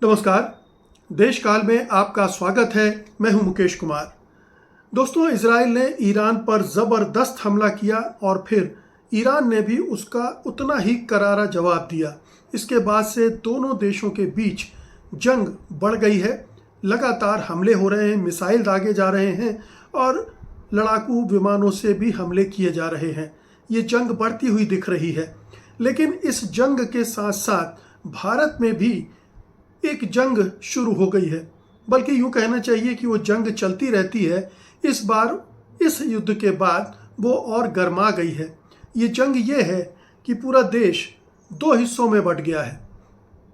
नमस्कार। देश काल में आपका स्वागत है। मैं हूं मुकेश कुमार। दोस्तों, इजराइल ने ईरान पर ज़बरदस्त हमला किया और फिर ईरान ने भी उसका उतना ही करारा जवाब दिया। इसके बाद से दोनों देशों के बीच जंग बढ़ गई है। लगातार हमले हो रहे हैं, मिसाइल दागे जा रहे हैं और लड़ाकू विमानों से भी हमले किए जा रहे हैं। ये जंग बढ़ती हुई दिख रही है। लेकिन इस जंग के साथ साथ भारत में भी एक जंग शुरू हो गई है, बल्कि यूं कहना चाहिए कि वो जंग चलती रहती है। इस बार इस युद्ध के बाद वो और गर्मा गई है। ये जंग ये है कि पूरा देश दो हिस्सों में बंट गया है।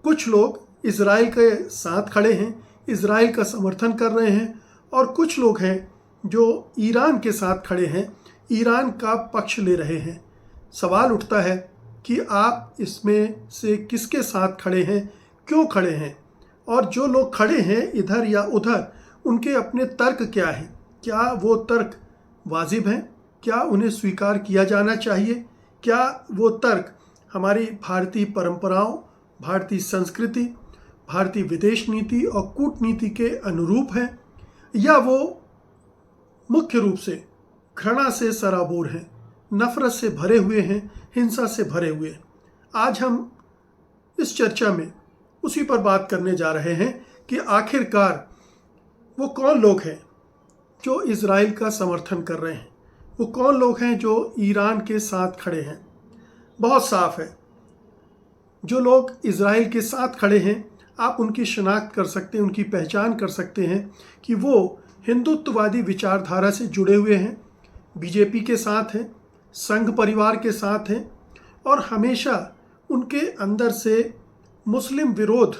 कुछ लोग इजराइल के साथ खड़े हैं, इजराइल का समर्थन कर रहे हैं, और कुछ लोग हैं जो ईरान के साथ खड़े हैं, ईरान का पक्ष ले रहे हैं। सवाल उठता है कि आप इसमें से किसके साथ खड़े हैं, क्यों खड़े हैं, और जो लोग खड़े हैं इधर या उधर, उनके अपने तर्क क्या हैं? क्या वो तर्क वाजिब हैं? क्या उन्हें स्वीकार किया जाना चाहिए? क्या वो तर्क हमारी भारतीय परंपराओं, भारतीय संस्कृति, भारतीय विदेश नीति और कूटनीति के अनुरूप हैं, या वो मुख्य रूप से घृणा से सराबोर हैं, नफरत से भरे हुए हैं, हिंसा से भरे हुए हैं? आज हम इस चर्चा में उसी पर बात करने जा रहे हैं कि आखिरकार वो कौन लोग हैं जो इजराइल का समर्थन कर रहे हैं, वो कौन लोग हैं जो ईरान के साथ खड़े हैं। बहुत साफ है, जो लोग इजराइल के साथ खड़े हैं आप उनकी शिनाख्त कर सकते हैं, उनकी पहचान कर सकते हैं कि वो हिंदुत्ववादी विचारधारा से जुड़े हुए हैं, बीजेपी के साथ हैं, संघ परिवार के साथ हैं, और हमेशा उनके अंदर से मुस्लिम विरोध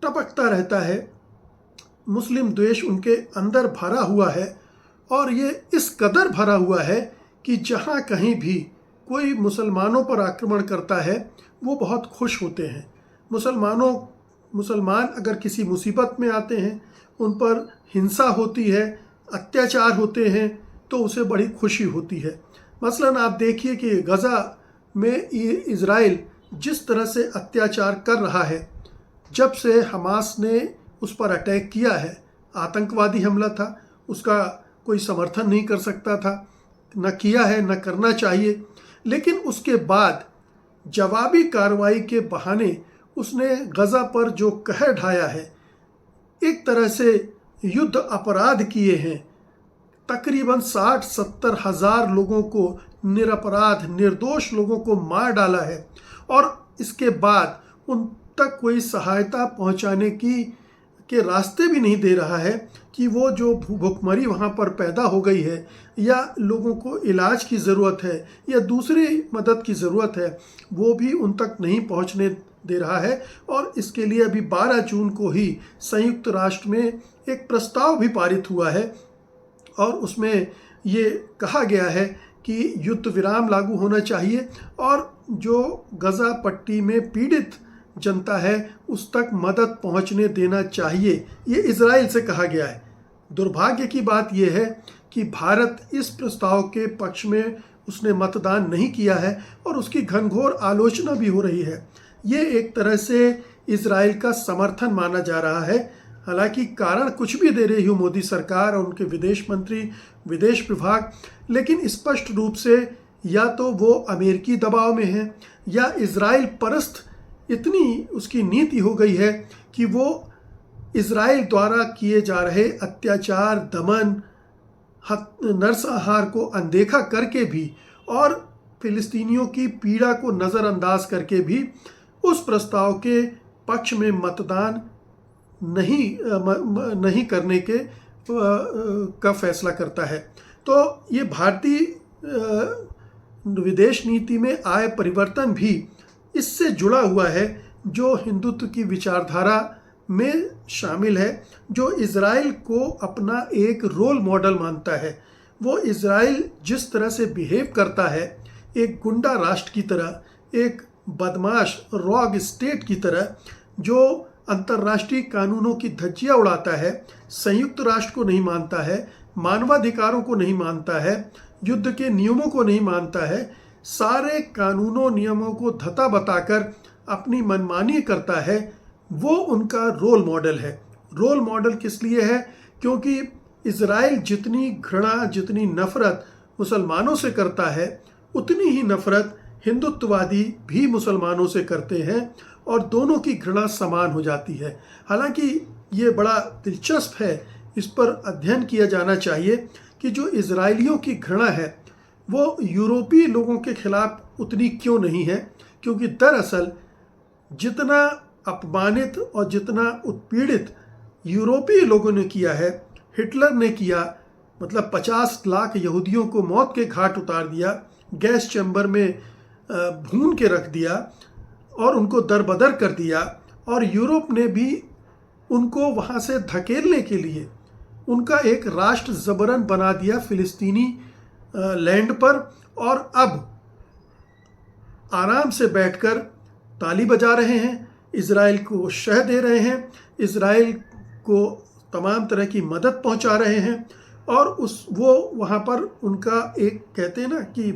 टपकता रहता है, मुस्लिम द्वेष उनके अंदर भरा हुआ है। और ये इस कदर भरा हुआ है कि जहाँ कहीं भी कोई मुसलमानों पर आक्रमण करता है वो बहुत खुश होते हैं। मुसलमान अगर किसी मुसीबत में आते हैं, उन पर हिंसा होती है, अत्याचार होते हैं, तो उसे बड़ी खुशी होती है। मसलन आप देखिए कि गज़ा में इजराइल जिस तरह से अत्याचार कर रहा है, जब से हमास ने उस पर अटैक किया है, आतंकवादी हमला था, उसका कोई समर्थन नहीं कर सकता था, न किया है, न करना चाहिए। लेकिन उसके बाद जवाबी कार्रवाई के बहाने उसने गज़ा पर जो कहर ढाया है, एक तरह से युद्ध अपराध किए हैं। तकरीबन 60-70 हज़ार लोगों को निरपराध, निर्दोष लोगों को मार डाला है, और इसके बाद उन तक कोई सहायता पहुंचाने के रास्ते भी नहीं दे रहा है कि वो जो भूखमरी वहाँ पर पैदा हो गई है, या लोगों को इलाज की ज़रूरत है, या दूसरी मदद की ज़रूरत है, वो भी उन तक नहीं पहुँचने दे रहा है। और इसके लिए अभी 12 जून को ही संयुक्त राष्ट्र में एक प्रस्ताव भी पारित हुआ है, और उसमें ये कहा गया है कि युद्ध विराम लागू होना चाहिए और जो गज़ा पट्टी में पीड़ित जनता है उस तक मदद पहुंचने देना चाहिए। ये इजराइल से कहा गया है। दुर्भाग्य की बात यह है कि भारत इस प्रस्ताव के पक्ष में उसने मतदान नहीं किया है, और उसकी घनघोर आलोचना भी हो रही है। ये एक तरह से इजराइल का समर्थन माना जा रहा है। हालांकि कारण कुछ भी दे रही हो मोदी सरकार और उनके विदेश मंत्री, विदेश विभाग, लेकिन स्पष्ट रूप से या तो वो अमेरिकी दबाव में है, या इजराइल परस्त इतनी उसकी नीति हो गई है कि वो इजराइल द्वारा किए जा रहे अत्याचार, दमन, नरसंहार को अनदेखा करके भी, और फिलिस्तीनियों की पीड़ा को नज़रअंदाज करके भी उस प्रस्ताव के पक्ष में मतदान नहीं करने के का फैसला करता है। तो ये भारतीय विदेश नीति में आए परिवर्तन भी इससे जुड़ा हुआ है, जो हिंदुत्व की विचारधारा में शामिल है, जो इजराइल को अपना एक रोल मॉडल मानता है। वो इजराइल जिस तरह से बिहेव करता है, एक गुंडा राष्ट्र की तरह, एक बदमाश रॉग स्टेट की तरह, जो अंतर्राष्ट्रीय कानूनों की धज्जियाँ उड़ाता है, संयुक्त राष्ट्र को नहीं मानता है, मानवाधिकारों को नहीं मानता है, युद्ध के नियमों को नहीं मानता है, सारे कानूनों नियमों को धता बताकर अपनी मनमानी करता है, वो उनका रोल मॉडल है। रोल मॉडल किस लिए है? क्योंकि इज़राइल जितनी घृणा, जितनी नफ़रत मुसलमानों से करता है, उतनी ही नफ़रत हिंदुत्ववादी भी मुसलमानों से करते हैं और दोनों की घृणा समान हो जाती है। हालांकि ये बड़ा दिलचस्प है, इस पर अध्ययन किया जाना चाहिए कि जो इज़राइलियों की घृणा है वो यूरोपीय लोगों के खिलाफ उतनी क्यों नहीं है। क्योंकि दरअसल जितना अपमानित और जितना उत्पीड़ित यूरोपीय लोगों ने किया है, हिटलर ने किया, मतलब 50 लाख यहूदियों को मौत के घाट उतार दिया, गैस चैम्बर में भून के रख दिया और उनको दरबदर कर दिया, और यूरोप ने भी उनको वहाँ से धकेलने के लिए उनका एक राष्ट्र ज़बरन बना दिया फ़िलिस्तीनी लैंड पर। और अब आराम से बैठकर ताली बजा रहे हैं, इज़राइल को शह दे रहे हैं, इज़राइल को तमाम तरह की मदद पहुंचा रहे हैं, और वो वहाँ पर उनका एक कहते हैं ना कि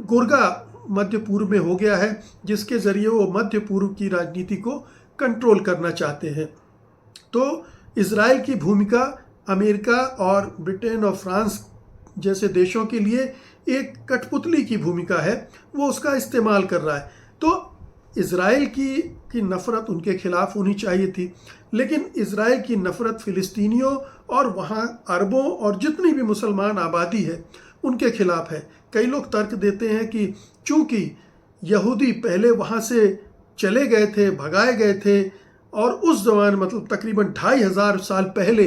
गुर्गा मध्य पूर्व में हो गया है, जिसके ज़रिए वो मध्य पूर्व की राजनीति को कंट्रोल करना चाहते हैं। तो इज़राइल की भूमिका अमेरिका और ब्रिटेन और फ्रांस जैसे देशों के लिए एक कठपुतली की भूमिका है, वो उसका इस्तेमाल कर रहा है। तो इज़राइल की नफ़रत उनके खिलाफ होनी चाहिए थी, लेकिन इज़राइल की नफ़रत फ़िलिस्तीनियों और वहाँ अरबों और जितनी भी मुसलमान आबादी है उनके खिलाफ है। कई लोग तर्क देते हैं कि चूँकि यहूदी पहले वहाँ से चले गए थे, भगाए गए थे, और उस ज़माने मतलब तकरीबन 2500 साल पहले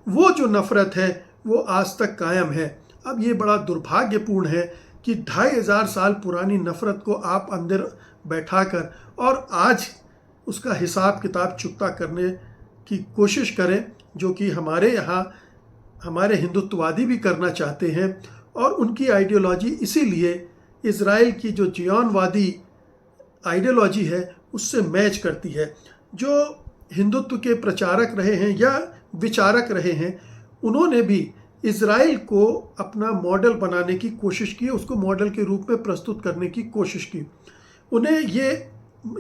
वो जो नफ़रत है वो आज तक कायम है। अब ये बड़ा दुर्भाग्यपूर्ण है कि 2500 साल पुरानी नफ़रत को आप अंदर बैठाकर और आज उसका हिसाब किताब चुकता करने की कोशिश करें, जो कि हमारे यहाँ हमारे हिंदुत्ववादी भी करना चाहते हैं। और उनकी आइडियोलॉजी इसीलिए इज़राइल की जो जियोनवादी आइडियोलॉजी है उससे मैच करती है। जो हिंदुत्व के प्रचारक रहे हैं या विचारक रहे हैं, उन्होंने भी इज़राइल को अपना मॉडल बनाने की कोशिश की, उसको मॉडल के रूप में प्रस्तुत करने की कोशिश की। उन्हें ये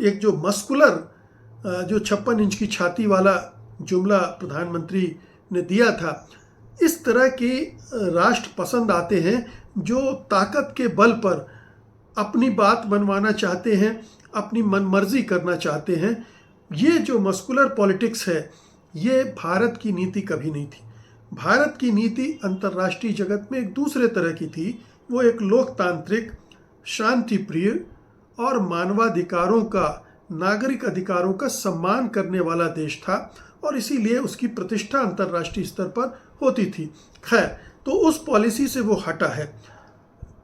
एक जो मस्कुलर जो 56 इंच की छाती वाला जुमला प्रधानमंत्री ने दिया था, इस तरह के राष्ट्र पसंद आते हैं जो ताकत के बल पर अपनी बात मनवाना चाहते हैं, अपनी मनमर्जी करना चाहते हैं। ये जो मस्कुलर पॉलिटिक्स है, ये भारत की नीति कभी नहीं थी। भारत की नीति अंतर्राष्ट्रीय जगत में एक दूसरे तरह की थी। वो एक लोकतांत्रिक, शांतिप्रिय और मानवाधिकारों का, नागरिक अधिकारों का सम्मान करने वाला देश था, और इसीलिए उसकी प्रतिष्ठा अंतर्राष्ट्रीय स्तर पर होती थी। खैर, तो उस पॉलिसी से वो हटा है,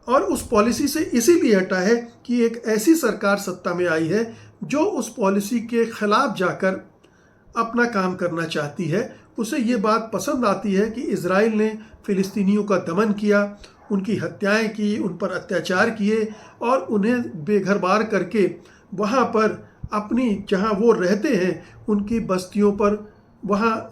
और उस पॉलिसी से इसीलिए हटा है कि एक ऐसी सरकार सत्ता में आई है जो उस पॉलिसी के खिलाफ जाकर अपना काम करना चाहती है। उसे ये बात पसंद आती है कि इज़राइल ने फ़िलिस्तीनियों का दमन किया, उनकी हत्याएं की, उन पर अत्याचार किए, और उन्हें बेघरबार करके वहाँ पर अपनी जहाँ वो रहते हैं उनकी बस्तियों पर वहाँ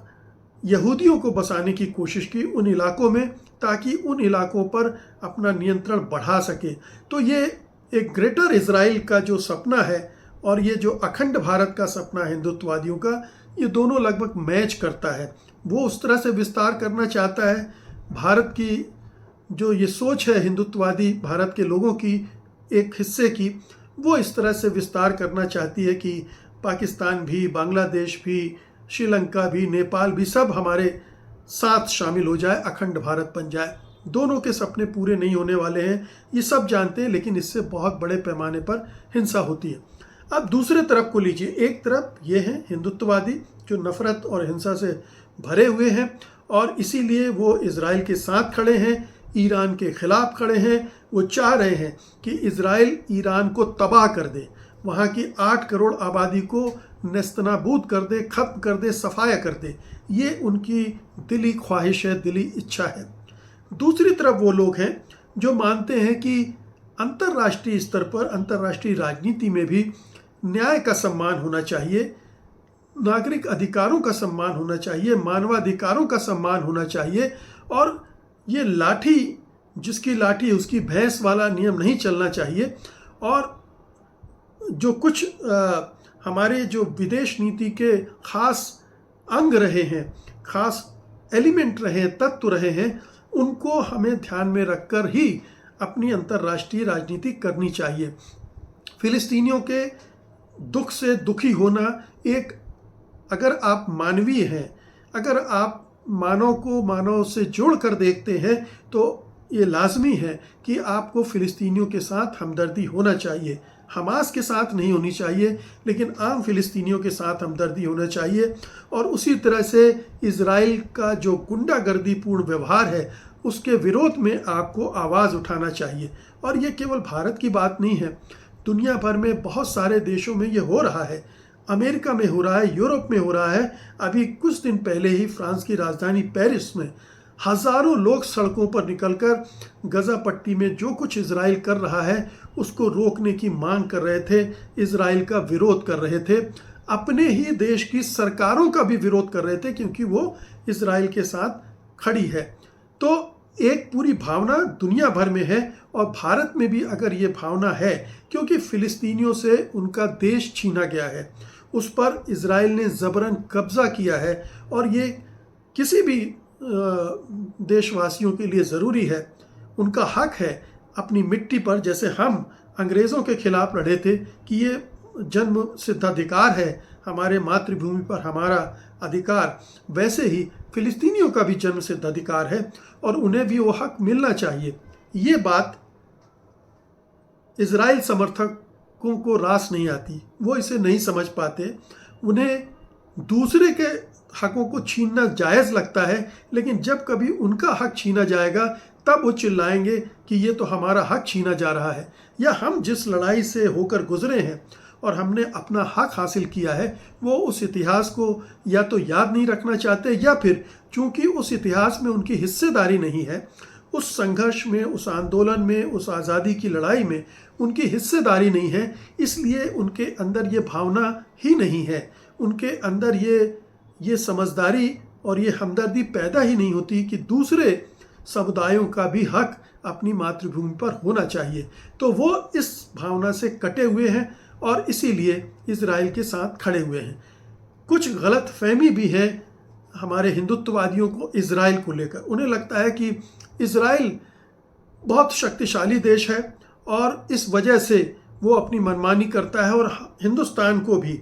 यहूदियों को बसाने की कोशिश की उन इलाकों में, ताकि उन इलाकों पर अपना नियंत्रण बढ़ा सके। तो ये एक ग्रेटर इज़राइल का जो सपना है और ये जो अखंड भारत का सपना है हिंदुत्ववादियों का, ये दोनों लगभग मैच करता है। वो उस तरह से विस्तार करना चाहता है भारत की जो ये सोच है हिंदुत्ववादी भारत के लोगों की एक हिस्से की, वो इस तरह से विस्तार करना चाहती है कि पाकिस्तान भी, बांग्लादेश भी, श्रीलंका भी, नेपाल भी सब हमारे साथ शामिल हो जाए, अखंड भारत बन जाए। दोनों के सपने पूरे नहीं होने वाले हैं, ये सब जानते हैं, लेकिन इससे बहुत बड़े पैमाने पर हिंसा होती है। अब दूसरे तरफ को लीजिए। एक तरफ ये हैं हिंदुत्ववादी जो नफ़रत और हिंसा से भरे हुए हैं, और इसीलिए वो इज़राइल के साथ खड़े हैं, ईरान के ख़िलाफ़ खड़े हैं। वो चाह रहे हैं कि इज़राइल ईरान को तबाह कर दे, वहाँ की 8 करोड़ आबादी को नेस्तनाबूद कर दे, ख़त्म कर दे, सफाया कर दे। ये उनकी दिली ख्वाहिश है, दिली इच्छा है। दूसरी तरफ वो लोग हैं जो मानते हैं कि अंतर्राष्ट्रीय स्तर पर, अंतर्राष्ट्रीय राजनीति में भी न्याय का सम्मान होना चाहिए, नागरिक अधिकारों का सम्मान होना चाहिए, मानवाधिकारों का सम्मान होना चाहिए, और ये लाठी जिसकी लाठी उसकी भैंस वाला नियम नहीं चलना चाहिए। और जो कुछ हमारे जो विदेश नीति के खास अंग रहे हैं, खास एलिमेंट रहे हैं, तत्व रहे हैं, उनको हमें ध्यान में रखकर ही अपनी अंतर्राष्ट्रीय राजनीति करनी चाहिए। फिलिस्तीनियों के दुख से दुखी होना एक, अगर आप मानवीय हैं, अगर आप मानव को मानव से जोड़ कर देखते हैं, तो ये लाजमी है कि आपको फिलिस्तीनियों के साथ हमदर्दी होना चाहिए। हमास के साथ नहीं होनी चाहिए, लेकिन आम फिलिस्तीनियों के साथ हमदर्दी होना चाहिए। और उसी तरह से इज़राइल का जो गुंडागर्दीपूर्ण व्यवहार है, उसके विरोध में आपको आवाज़ उठाना चाहिए। और ये केवल भारत की बात नहीं है, दुनिया भर में बहुत सारे देशों में ये हो रहा है। अमेरिका में हो रहा है, यूरोप में हो रहा है। अभी कुछ दिन पहले ही फ्रांस की राजधानी पेरिस में हज़ारों लोग सड़कों पर निकलकर गजा पट्टी में जो कुछ इज़राइल कर रहा है उसको रोकने की मांग कर रहे थे, इज़राइल का विरोध कर रहे थे। अपने ही देश की सरकारों का भी विरोध कर रहे थे, क्योंकि वो इज़राइल के साथ खड़ी है। तो एक पूरी भावना दुनिया भर में है, और भारत में भी अगर ये भावना है, क्योंकि फ़िलिस्तीनियों से उनका देश छीना गया है, उस पर इज़राइल ने ज़बरन कब्ज़ा किया है, और ये किसी भी देशवासियों के लिए ज़रूरी है। उनका हक है अपनी मिट्टी पर, जैसे हम अंग्रेज़ों के खिलाफ लड़े थे कि ये जन्म सिद्ध अधिकार है हमारे मातृभूमि पर हमारा अधिकार, वैसे ही फिलिस्तीनियों का भी जन्म सिद्ध अधिकार है और उन्हें भी वो हक मिलना चाहिए। ये बात इज़राइल समर्थकों को रास नहीं आती, वो इसे नहीं समझ पाते। उन्हें दूसरे के हकों को छीनना जायज़ लगता है, लेकिन जब कभी उनका हक छीना जाएगा तब वो चिल्लाएंगे कि ये तो हमारा हक छीना जा रहा है, या हम जिस लड़ाई से होकर गुजरे हैं और हमने अपना हक हासिल किया है, वो उस इतिहास को या तो याद नहीं रखना चाहते, या फिर चूंकि उस इतिहास में उनकी हिस्सेदारी नहीं है, उस संघर्ष में, उस आंदोलन में, उस आज़ादी की लड़ाई में उनकी हिस्सेदारी नहीं है, इसलिए उनके अंदर ये भावना ही नहीं है, उनके अंदर ये समझदारी और ये हमदर्दी पैदा ही नहीं होती कि दूसरे समुदायों का भी हक अपनी मातृभूमि पर होना चाहिए। तो वो इस भावना से कटे हुए हैं और इसीलिए इज़राइल के साथ खड़े हुए हैं। कुछ गलत फहमी भी है हमारे हिंदुत्ववादियों को इज़राइल को लेकर। उन्हें लगता है कि इज़राइल बहुत शक्तिशाली देश है और इस वजह से वो अपनी मनमानी करता है, और हिंदुस्तान को भी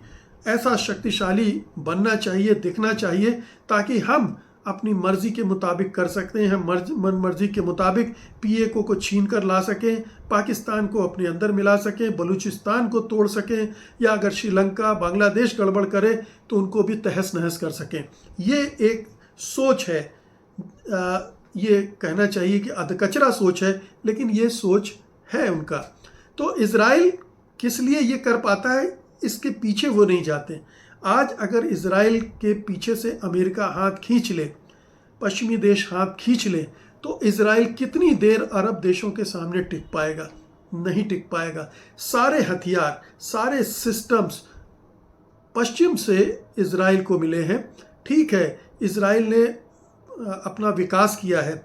ऐसा शक्तिशाली बनना चाहिए, दिखना चाहिए, ताकि हम अपनी मर्जी के मुताबिक कर सकते हैं, हम मन मर्जी के मुताबिक पीएको को छीन कर ला सकें, पाकिस्तान को अपने अंदर मिला सकें, बलूचिस्तान को तोड़ सकें, या अगर श्रीलंका बांग्लादेश गड़बड़ करे तो उनको भी तहस नहस कर सकें। ये एक सोच है, ये कहना चाहिए कि अधकचरा सोच है, लेकिन ये सोच है उनका। तो इज़राइल किस लिए ये कर पाता है, इसके पीछे वो नहीं जाते। आज अगर इज़राइल के पीछे से अमेरिका हाथ खींच ले, पश्चिमी देश हाथ खींच ले, तो इज़राइल कितनी देर अरब देशों के सामने टिक पाएगा? नहीं टिक पाएगा। सारे हथियार, सारे सिस्टम्स पश्चिम से इज़राइल को मिले हैं। ठीक है, इज़राइल ने अपना विकास किया है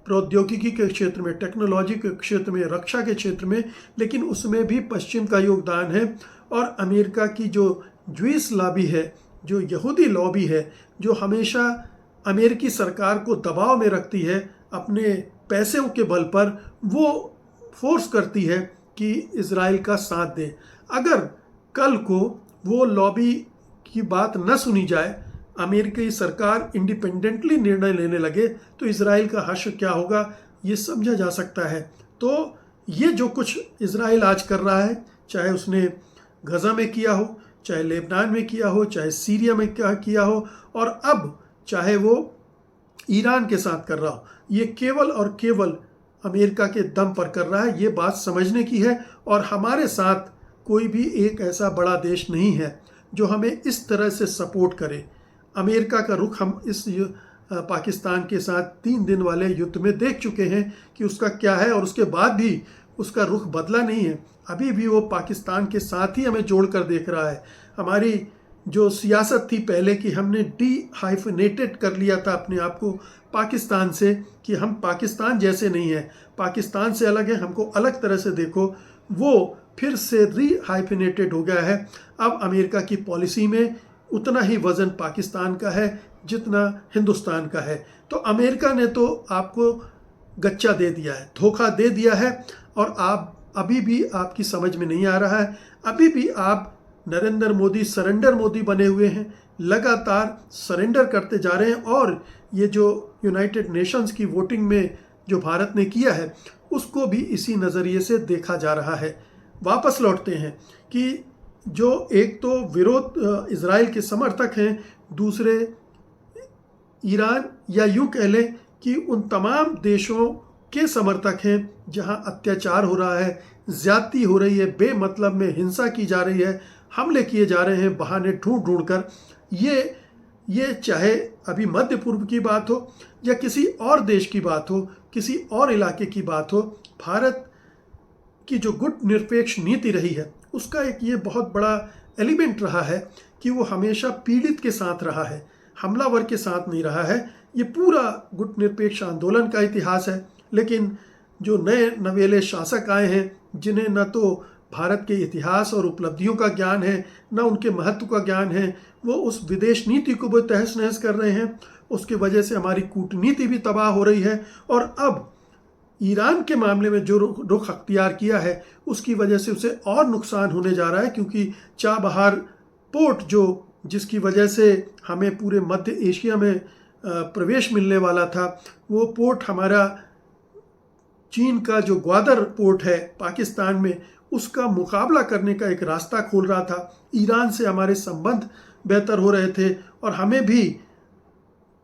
प्रौद्योगिकी के क्षेत्र में, टेक्नोलॉजी के क्षेत्र में, रक्षा के क्षेत्र में, लेकिन उसमें भी पश्चिम का योगदान है। और अमेरिका की जो ज्यूइश लॉबी है, जो यहूदी लॉबी है, जो हमेशा अमेरिकी सरकार को दबाव में रखती है अपने पैसों के बल पर, वो फोर्स करती है कि इज़राइल का साथ दे। अगर कल को वो लॉबी की बात न सुनी जाए, अमेरिकी सरकार इंडिपेंडेंटली निर्णय लेने लगे, तो इज़राइल का हश्र क्या होगा ये समझा जा सकता है। तो ये जो कुछ इज़राइल आज कर रहा है, चाहे उसने गजा में किया हो, चाहे लेबनान में किया हो, चाहे सीरिया में किया हो, और अब चाहे वो ईरान के साथ कर रहा हो, ये केवल और केवल अमेरिका के दम पर कर रहा है। ये बात समझने की है। और हमारे साथ कोई भी एक ऐसा बड़ा देश नहीं है जो हमें इस तरह से सपोर्ट करे। अमेरिका का रुख हम इस पाकिस्तान के साथ 3 दिन वाले युद्ध में देख चुके हैं कि उसका क्या है, और उसके बाद भी उसका रुख बदला नहीं है। अभी भी वो पाकिस्तान के साथ ही हमें जोड़कर देख रहा है। हमारी जो सियासत थी पहले कि हमने हाइफनेटेड कर लिया था अपने आप को पाकिस्तान से, कि हम पाकिस्तान जैसे नहीं हैं, पाकिस्तान से अलग है, हमको अलग तरह से देखो, वो फिर से रीहाइफिनेटेड हो गया है। अब अमेरिका की पॉलिसी में उतना ही वज़न पाकिस्तान का है जितना हिंदुस्तान का है। तो अमेरिका ने तो आपको गच्चा दे दिया है, धोखा दे दिया है, और आप अभी भी आपकी समझ में नहीं आ रहा है। अभी भी आप नरेंद्र मोदी सरेंडर मोदी बने हुए हैं, लगातार सरेंडर करते जा रहे हैं। और ये जो यूनाइटेड नेशंस की वोटिंग में जो भारत ने किया है उसको भी इसी नज़रिए से देखा जा रहा है। वापस लौटते हैं कि जो एक तो विरोध इजराइल के समर्थक हैं, दूसरे ईरान, या यूं कह लें कि उन तमाम देशों के समर्थक हैं जहां अत्याचार हो रहा है, ज़्यादती हो रही है, बेमतलब में हिंसा की जा रही है, हमले किए जा रहे हैं बहाने ढूंढ ढूंढ कर। ये चाहे अभी मध्य पूर्व की बात हो या किसी और देश की बात हो, किसी और इलाके की बात हो, भारत की जो गुट निरपेक्ष नीति रही है उसका एक ये बहुत बड़ा एलिमेंट रहा है कि वो हमेशा पीड़ित के साथ रहा है, हमलावर के साथ नहीं रहा है। ये पूरा गुट निरपेक्ष आंदोलन का इतिहास है। लेकिन जो नए नवेले शासक आए हैं, जिन्हें न तो भारत के इतिहास और उपलब्धियों का ज्ञान है, न उनके महत्व का ज्ञान है, वो उस विदेश नीति को भी तहस नहस कर रहे हैं। उसकी वजह से हमारी कूटनीति भी तबाह हो रही है। और अब ईरान के मामले में जो रुख अख्तियार किया है उसकी वजह से उसे और नुकसान होने जा रहा है, क्योंकि चाबहार पोर्ट जिसकी वजह से हमें पूरे मध्य एशिया में प्रवेश मिलने वाला था, वो पोर्ट हमारा चीन का जो ग्वादर पोर्ट है पाकिस्तान में, उसका मुकाबला करने का एक रास्ता खोल रहा था। ईरान से हमारे संबंध बेहतर हो रहे थे और हमें भी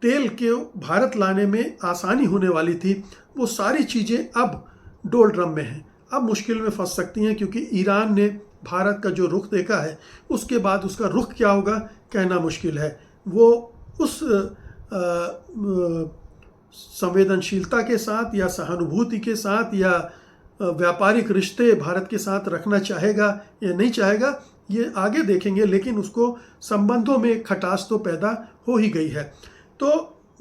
तेल के भारत लाने में आसानी होने वाली थी। वो सारी चीज़ें अब डोल ड्रम में हैं, अब मुश्किल में फंस सकती हैं, क्योंकि ईरान ने भारत का जो रुख देखा है उसके बाद उसका रुख क्या होगा कहना मुश्किल है। वो उस संवेदनशीलता के साथ या सहानुभूति के साथ या व्यापारिक रिश्ते भारत के साथ रखना चाहेगा या नहीं चाहेगा, ये आगे देखेंगे। लेकिन उसको संबंधों में खटास तो पैदा हो ही गई है। तो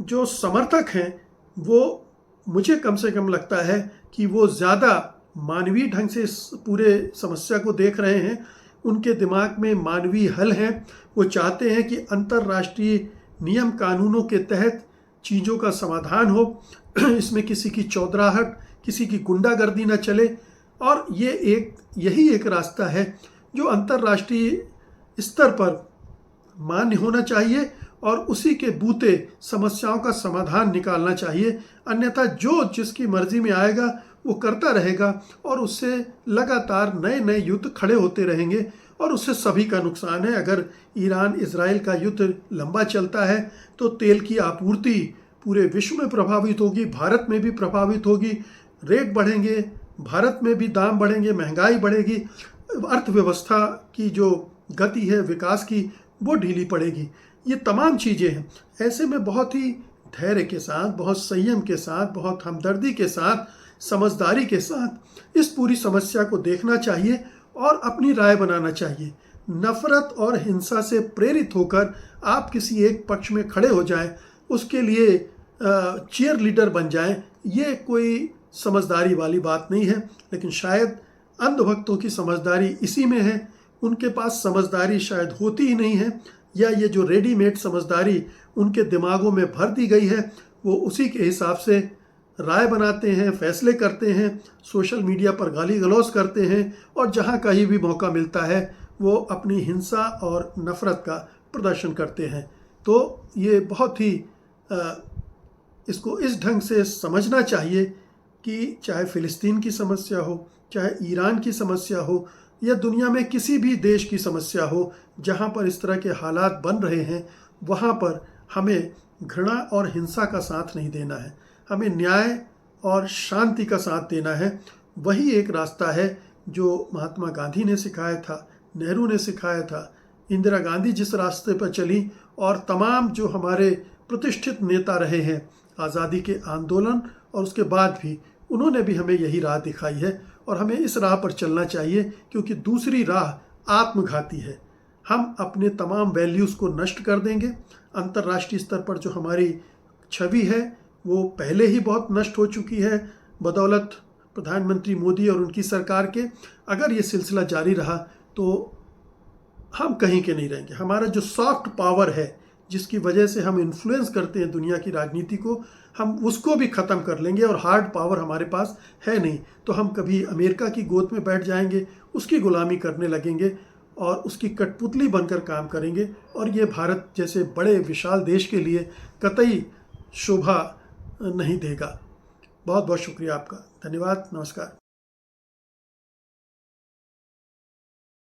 जो समर्थक हैं वो, मुझे कम से कम लगता है कि वो ज़्यादा मानवीय ढंग से इस पूरे समस्या को देख रहे हैं। उनके दिमाग में मानवीय हल हैं। वो चाहते हैं कि अंतर्राष्ट्रीय नियम कानूनों के तहत चीज़ों का समाधान हो, इसमें किसी की चौधराहट, किसी की गुंडागर्दी न चले। और यही एक रास्ता है जो अंतर्राष्ट्रीय स्तर पर मान्य होना चाहिए और उसी के बूते समस्याओं का समाधान निकालना चाहिए। अन्यथा जो जिसकी मर्जी में आएगा वो करता रहेगा और उससे लगातार नए नए युद्ध खड़े होते रहेंगे और उससे सभी का नुकसान है। अगर ईरान इजराइल का युद्ध लंबा चलता है तो तेल की आपूर्ति पूरे विश्व में प्रभावित होगी, भारत में भी प्रभावित होगी, रेट बढ़ेंगे, भारत में भी दाम बढ़ेंगे, महंगाई बढ़ेगी, अर्थव्यवस्था की जो गति है विकास की वो ढीली पड़ेगी। ये तमाम चीज़ें हैं। ऐसे में बहुत ही धैर्य के साथ, बहुत संयम के साथ, बहुत हमदर्दी के साथ, समझदारी के साथ इस पूरी समस्या को देखना चाहिए और अपनी राय बनाना चाहिए। नफरत और हिंसा से प्रेरित होकर आप किसी एक पक्ष में खड़े हो जाएं, उसके लिए चीयर लीडर बन जाएं, ये कोई समझदारी वाली बात नहीं है। लेकिन शायद अंधभक्तों की समझदारी इसी में है। उनके पास समझदारी शायद होती ही नहीं है, या ये जो रेडीमेड समझदारी उनके दिमागों में भर दी गई है वो उसी के हिसाब से राय बनाते हैं, फैसले करते हैं, सोशल मीडिया पर गाली गलौज करते हैं और जहाँ कहीं भी मौका मिलता है वो अपनी हिंसा और नफ़रत का प्रदर्शन करते हैं। तो ये बहुत ही इसको इस ढंग से समझना चाहिए कि चाहे फ़िलिस्तीन की समस्या हो, चाहे ईरान की समस्या हो, या दुनिया में किसी भी देश की समस्या हो, जहाँ पर इस तरह के हालात बन रहे हैं वहाँ पर हमें घृणा और हिंसा का साथ नहीं देना है। हमें न्याय और शांति का साथ देना है। वही एक रास्ता है जो महात्मा गांधी ने सिखाया था, नेहरू ने सिखाया था, इंदिरा गांधी जिस रास्ते पर चली और तमाम जो हमारे प्रतिष्ठित नेता रहे हैं आज़ादी के आंदोलन और उसके बाद भी, उन्होंने भी हमें यही राह दिखाई है और हमें इस राह पर चलना चाहिए, क्योंकि दूसरी राह आत्मघाती है। हम अपने तमाम वैल्यूज़ को नष्ट कर देंगे। अंतर्राष्ट्रीय स्तर पर जो हमारी छवि है वो पहले ही बहुत नष्ट हो चुकी है बदौलत प्रधानमंत्री मोदी और उनकी सरकार के, अगर ये सिलसिला जारी रहा तो हम कहीं के नहीं रहेंगे। हमारा जो सॉफ्ट पावर है, जिसकी वजह से हम इन्फ्लुएंस करते हैं दुनिया की राजनीति को, हम उसको भी ख़त्म कर लेंगे। और हार्ड पावर हमारे पास है नहीं, तो हम कभी अमेरिका की गोद में बैठ जाएंगे, उसकी गुलामी करने लगेंगे और उसकी कठपुतली बनकर काम करेंगे। और ये भारत जैसे बड़े विशाल देश के लिए कतई शोभा नहीं देगा। बहुत बहुत शुक्रिया आपका। धन्यवाद। नमस्कार।